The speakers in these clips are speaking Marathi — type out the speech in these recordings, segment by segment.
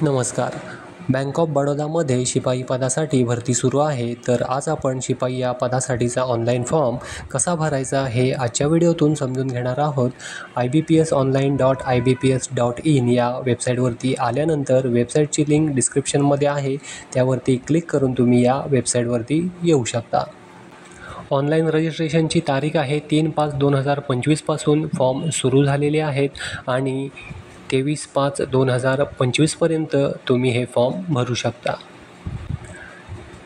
नमस्कार. बँक ऑफ बडोदामध्ये शिपाई पदासाठी भरती सुरू आहे. तर आज आपण शिपाई या पदासाठीचा ऑनलाईन फॉर्म कसा भरायचा हे आजच्या व्हिडिओतून समजून घेणार आहोत. ibpsonline.ibps.in या वेबसाईटवरती आल्यानंतर वेबसाईटची लिंक डिस्क्रिप्शनमध्ये आहे. त्यावरती क्लिक करून तुम्ही या वेबसाईटवरती येऊ शकता. ऑनलाईन रजिस्ट्रेशनची तारीख आहे 3/5/2025 पासून फॉर्म सुरू झालेले आहेत आणि 23/5/2025 पर्यंत तुम्ही हे फॉर्म भरू शकता.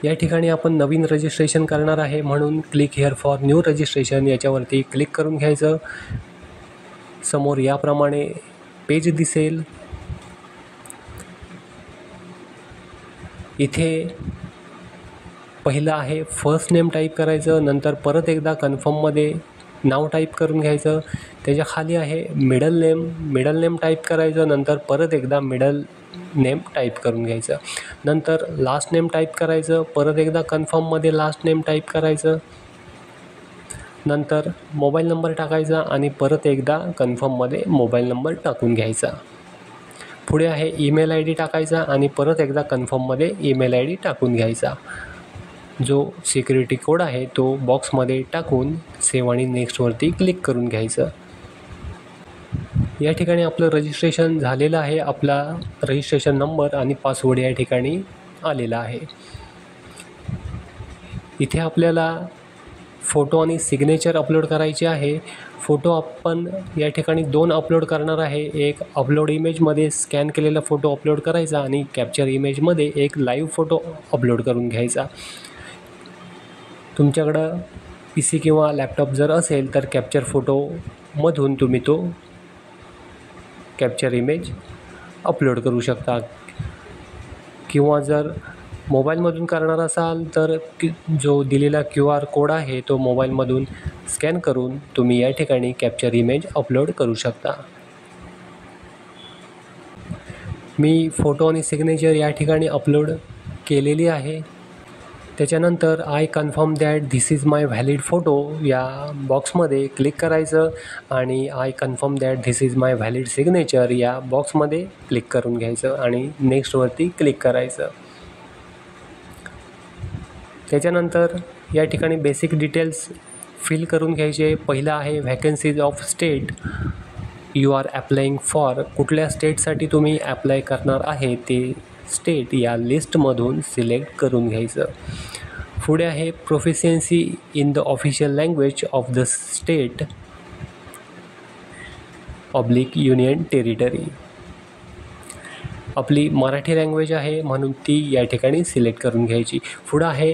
या ठिकाणी आपण नवीन रजिस्ट्रेशन करणार आहे म्हणून click here for new registration याच्यावरती क्लिक करून घ्यायचं. समोर याप्रमाणे पेज दिसेल. इथे पहिलं आहे फर्स्ट नेम टाईप करायचं, नंतर परत एकदा कन्फर्ममध्ये नाव टाईप करून घ्यायचं. त्याच्या खाली आहे मिडल नेम टाईप करायचं, नंतर परत एकदा मिडल नेम टाईप करून घ्यायचं. नंतर लास्ट नेम टाईप करायचं, परत एकदा कन्फर्ममध्ये लास्ट नेम टाईप करायचं. नंतर मोबाईल नंबर टाकायचा आणि परत एकदा कन्फर्ममध्ये मोबाईल नंबर टाकून घ्यायचा. पुढे आहे ईमेल आय डी टाकायचा आणि परत एकदा कन्फर्ममध्ये ईमेल आय डी टाकून घ्यायचा. जो सिक्युरिटी कोड आहे तो बॉक्समध्ये टाकून सेव्ह आणि नेक्स्टवरती क्लिक करून घ्यायचं. या ठिकाणी आपलं रजिस्ट्रेशन झालेलं आहे. आपला रजिस्ट्रेशन नंबर आणि पासवर्ड या ठिकाणी आलेला आहे. इथे आपल्याला फोटो आणि सिग्नेचर अपलोड करायचे आहे. फोटो आपण या ठिकाणी 2 अपलोड करणार आहे. एक अपलोड इमेजमध्ये स्कॅन केलेला फोटो अपलोड करायचा आणि कॅप्चर इमेजमध्ये एक लाईव्ह फोटो अपलोड करून घ्यायचा. तुमच्याकडं PC किंवा लॅपटॉप जर असेल तर कॅप्चर फोटोमधून तुम्ही तो कॅप्चर इमेज अपलोड करू शकता किंवा जर मोबाईलमधून करणार असाल तर जो दिलेला QR कोड आहे तो मोबाईलमधून स्कॅन करून तुम्ही या ठिकाणी कॅप्चर इमेज अपलोड करू शकता. मी फोटो आणि सिग्नेचर या ठिकाणी अपलोड केलेली आहे. त्याच्यानंतर I confirm that this is my valid photo या बॉक्समध्ये क्लिक करायचं आणि I confirm that this is my valid signature या बॉक्समध्ये क्लिक करून घ्यायचं आणि नेक्स्टवरती क्लिक करायचं. त्याच्यानंतर या ठिकाणी बेसिक डिटेल्स फिल करून घ्यायचे. पहिलं आहे vacancies of state you are applying for. कुठल्या स्टेटसाठी तुम्ही ॲप्लाय करणार आहे ते स्टेट या लिस्टमधून सिलेक्ट करून घ्यायचं. पुढे आहे proficiency in the official language of the state oblique union territory. आपली मराठी लँग्वेज आहे म्हणून ती या ठिकाणी सिलेक्ट करून घ्यायची. पुढं आहे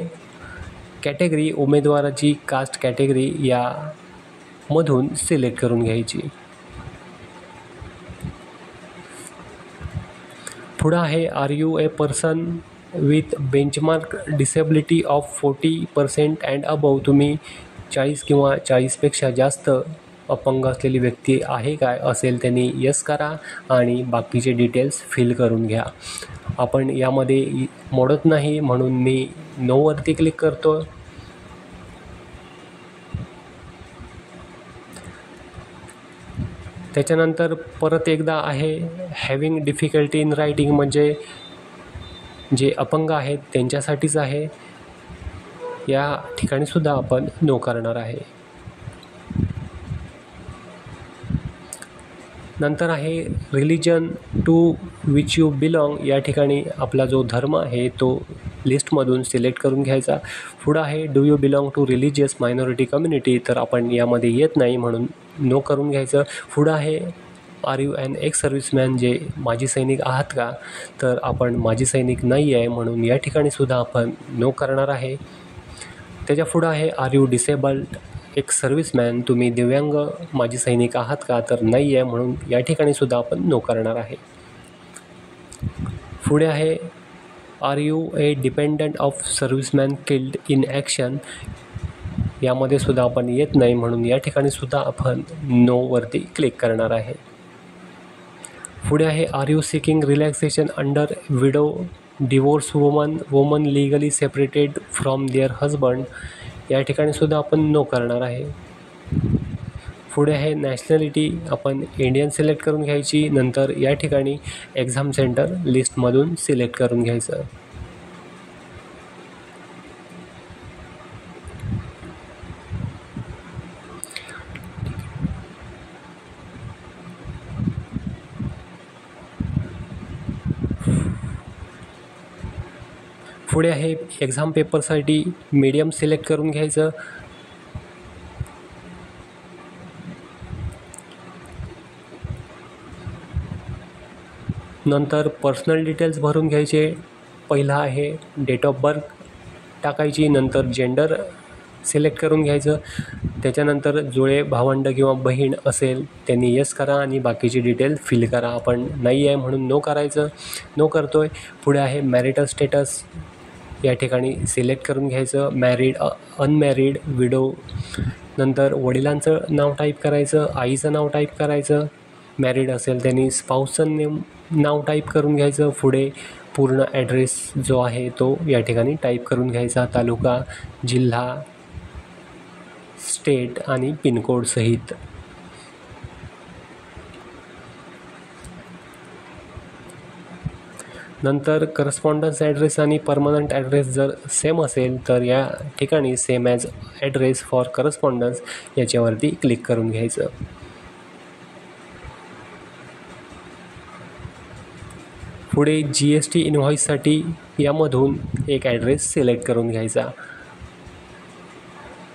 कॅटेगरी, उमेदवाराची कास्ट कॅटेगरी यामधून सिलेक्ट करून घ्यायची. पुढं आहे are you a person with benchmark disability of 40% and above. तुम्ही 40 किंवा 40पेक्षा जास्त अपंग असलेली व्यक्ती आहे काय असेल त्यांनी यस करा आणि बाकीचे डिटेल्स फिल करून घ्या. आपण यामध्ये मोडत नाही म्हणून मी नोवरती क्लिक करतो. त्याच्यानंतर परत एकदा आहे हॅविंग डिफिकल्टी इन रायटिंग, म्हणजे जे अपंग आहेत त्यांच्यासाठीच आहे. या ठिकाणीसुद्धा आपण नो करणार आहे. नंतर आहे religion to which you belong. या ठिकाणी आपला जो धर्म आहे तो लिस्टमधून सिलेक्ट करून घ्यायचा. पुढं आहे do you belong to religious minority community. तर आपण यामध्ये येत नाही म्हणून नो करून घ्यायचं. पुढं आहे are you an ex serviceman, जे माजी सैनिक आहात का. तर आपण माजी सैनिक नाही आहे म्हणून या ठिकाणीसुद्धा आपण नो करणार आहे. त्याच्या पुढं आहे are you disabled ex serviceman, तुम्ही दिव्यांग माजी सैनिक आहात का. तर नाही आहे म्हणून या ठिकाणीसुद्धा आपण नो करणार आहे. पुढे आहे are you a dependent of serviceman killed in action. यामध्ये सुद्धा आपण येत नाही म्हणून या ठिकाणीसुद्धा आपण नोवरती क्लिक करणार आहे. पुढे आहे are you seeking relaxation under widow divorce woman legally separated from their husband. या ठिकाणीसुद्धा आपण नो करणार आहे. पुढे आहे नॅशनॅलिटी, आपण इंडियन सिलेक्ट करून घ्यायची. नंतर या ठिकाणी एक्झाम सेंटर लिस्टमधून सिलेक्ट करून घ्यायचं. पुढे आहे एक्झाम पेपरसाठी मीडियम सिलेक्ट करून घ्यायचं. नंतर पर्सनल डिटेल्स भरून घ्यायचे. पहिला आहे डेट ऑफ बर्थ टाकायची. नंतर जेंडर सिलेक्ट करून घ्यायचं. त्याच्यानंतर जुळे भावंड किंवा बहीण असेल त्यांनी येस करा आणि बाकीची डिटेल फिल करा. आपण नाही आहे म्हणून नो करायचं, नो करतो आहे. पुढे आहे मॅरिटल स्टेटस, या ठिकाणी सिलेक्ट करून घ्यायचं. Married, unmarried, widow. नंतर वडिलांचं नाव टाईप करायचं, आईचं नाव टाईप करायचं. मॅरिड असेल त्यांनी स्पाऊसचं नाव टाईप करून घ्यायचं. पुढे पूर्ण ॲड्रेस जो आहे तो या ठिकाणी टाईप करून घ्यायचा. तालुका, जिल्हा, स्टेट आणि पिनकोड सहित. नंतर करस्पॉन्डन्स ॲड्रेस आणि परमनंट ॲड्रेस जर सेम असेल तर या ठिकाणी same as address for correspondence याच्यावरती क्लिक करून घ्यायचं. पुढे GST इनव्हॉइससाठी यामधून एक ॲड्रेस सिलेक्ट करून घ्यायचा.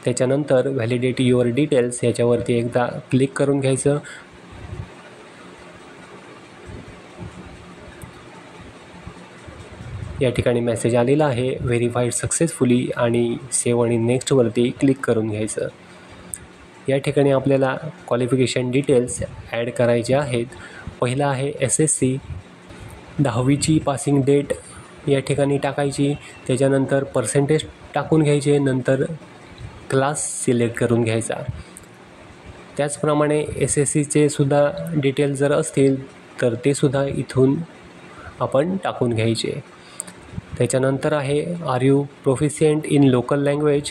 त्याच्यानंतर व्हॅलिडेट युअर डिटेल्स याच्यावरती एकदा क्लिक करून घ्यायचं. या ठिकाणी मेसेज आलेला आहे व्हेरीफाईड सक्सेसफुली आणि सेव्ह आणि नेक्स्टवरती क्लिक करून घ्यायचं. या ठिकाणी आपल्याला क्वालिफिकेशन डिटेल्स ॲड करायचे आहेत. पहिला आहे SSC, 10वीची पासिंग डेट या ठिकाणी टाकायची. त्याच्यानंतर पर्सेंटेज टाकून घ्यायचे. नंतर क्लास सिलेक्ट करून घ्यायचा. त्याचप्रमाणे SSCचे सुद्धा डिटेल जर असतील तर ते सुद्धा इथून आपण टाकून घ्यायचे. त्याच्यानंतर आहे are you proficient in local language,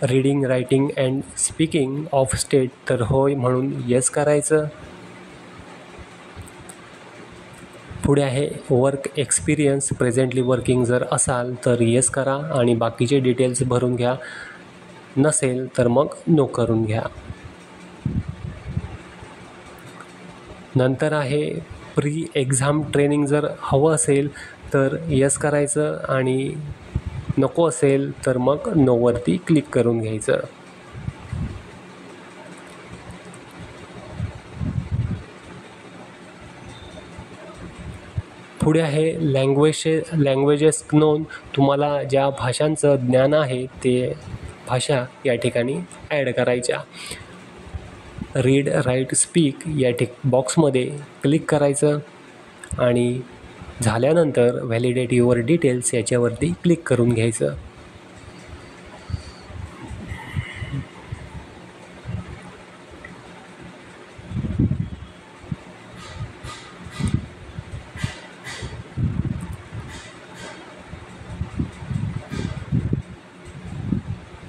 reading, writing and speaking of state, तर होय म्हणून येस करायचं. पुढे आहे वर्क एक्सपिरियन्स, प्रेझेंटली वर्किंग जर असाल तर येस करा आणि बाकीचे डिटेल्स भरून घ्या. नसेल तर मग नो करून घ्या. नंतर आहे प्री एक्झाम ट्रेनिंग जर हवं असेल तर येस करायचं आणि नको असेल तर मग नोवरती क्लिक करून घ्यायचं. पुढे आहे लँग्वेजेस नोन, तुम्हाला ज्या भाषांचं ज्ञान आहे ते भाषा या ठिकाणी ॲड करायच्या. रीड, राईट, स्पीक या बॉक्समध्ये क्लिक करायचं आणि झाल्यानंतर व्हॅलिडेट युअर डिटेल्स याच्यावरती क्लिक करून घ्यायचं.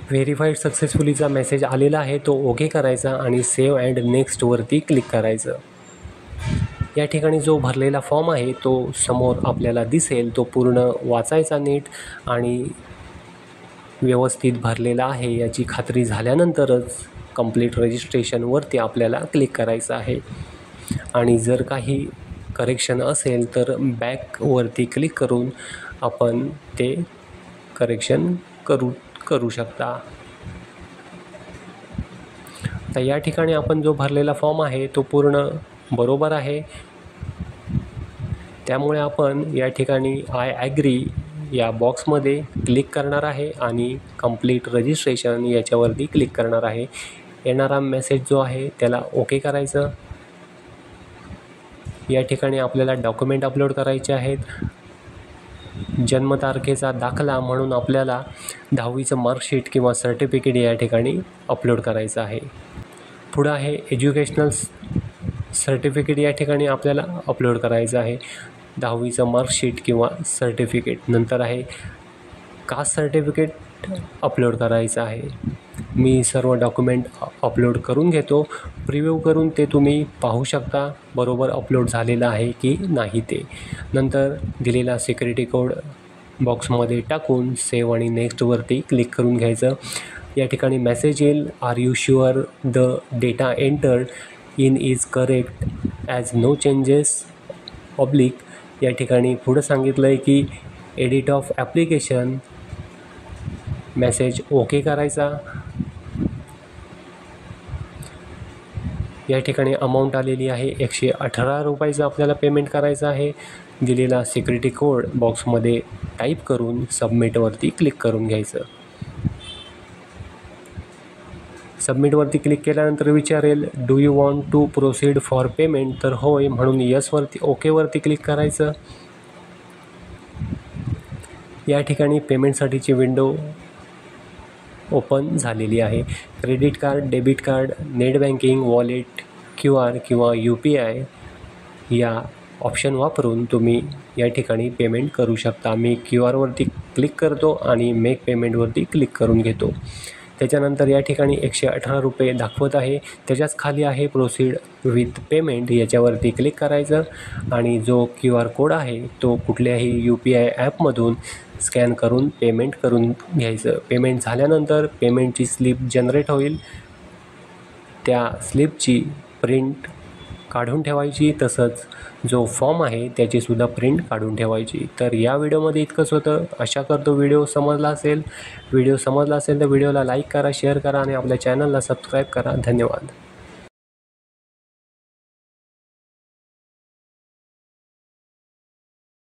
व्हेरीफाईड सक्सेसफुलीचा मेसेज आलेला आहे तो ओके करायचा आणि सेव्ह अँड नेक्स्टवरती क्लिक करायचं. या ठिकाणी जो भरलेला फॉर्म आहे तो समोर आपल्याला दिसेल. तो पूर्ण वाचायचा नीट आणि व्यवस्थित भरलेला आहे याची खात्री झाल्यानंतरच कंप्लीट रजिस्ट्रेशनवरती आपल्याला क्लिक करायचं आहे. आणि जर काही करेक्शन असेल तर बॅकवरती क्लिक करून आपण ते करेक्शन करू शकता. तर या ठिकाणी आपण जो भरलेला फॉर्म आहे तो पूर्ण बरोबर आहे. त्यामुळे आपण या ठिकाणी आय ॲग्री या बॉक्समध्ये क्लिक करणार आहे आणि कंप्लीट रजिस्ट्रेशन याच्यावरती क्लिक करणार आहे. येणारा मेसेज जो आहे त्याला ओके करायचं. या ठिकाणी आपल्याला डॉक्युमेंट अपलोड करायचे आहेत. जन्मतारखेचा दाखला म्हणून आपल्याला 10वीचं मार्कशीट किंवा सर्टिफिकेट या ठिकाणी अपलोड करायचं आहे. पुढं आहे एज्युकेशनल सर्टिफिकेट या ठिकाणी आपल्याला अपलोड करायचं आहे. 10वीचं मार्कशीट किंवा सर्टिफिकेट. नंतर आहे कास्ट सर्टिफिकेट अपलोड करायचं आहे. मी सर्व डॉक्युमेंट अपलोड करून घेतो. प्रिव्ह्यू करून ते तुम्ही पाहू शकता बरोबर अपलोड झालेलं आहे की नाही ते. नंतर दिलेला सिक्युरिटी कोड बॉक्समध्ये टाकून सेव्ह आणि नेक्स्टवरती क्लिक करून घ्यायचं. या ठिकाणी मेसेज येईल, are you sure the data entered in is correct as no changes oblique. या ठिकाणी पुढं सांगितलं आहे की edit of application, message okay करायचा. या ठिकाणी अमाऊंट आलेली आहे 118 रुपयाचं आपल्याला पेमेंट करायचं आहे. दिलेला सिक्युरिटी कोड बॉक्समध्ये टाईप करून सबमिटवरती क्लिक करून घ्यायचं. सबमिटवरती क्लिक केल्यानंतर विचारेल do you want to proceed for payment, तर होय म्हणून यसवरती ओकेवरती क्लिक करायचं. या ठिकाणी पेमेंटसाठीची विंडो ओपन झालेली आहे. Credit card, debit card, net banking, wallet, QR किंवा UPI या ऑप्शन वापरून तुम्ही या ठिकाणी पेमेंट करू शकता. मी QRवरती क्लिक करतो आणि मेक पेमेंटवरती क्लिक करून घेतो. त्याच्यानंतर या ठिकाणी 118 रुपये दाखवत आहे. त्याच्याच खाली आहे प्रोसीड विथ पेमेंट, याच्यावरती क्लिक करायचं आणि जो QR कोड आहे तो कुठल्याही UPI ॲपमधून स्कॅन करून पेमेंट करून घ्यायचं. पेमेंट झाल्यानंतर पेमेंटची स्लिप जनरेट होईल. त्या स्लिपची प्रिंट काढून ठेवायची, तसंच जो फॉर्म आहे त्याचीसुद्धा प्रिंट काढून ठेवायची. तर या व्हिडिओमध्ये इतकंच होतं. आशा करतो व्हिडिओ समजला असेल. व्हिडिओ समजला असेल तर व्हिडिओला लाईक करा, शेअर करा आणि आपल्या चॅनलला सबस्क्राईब करा. धन्यवाद.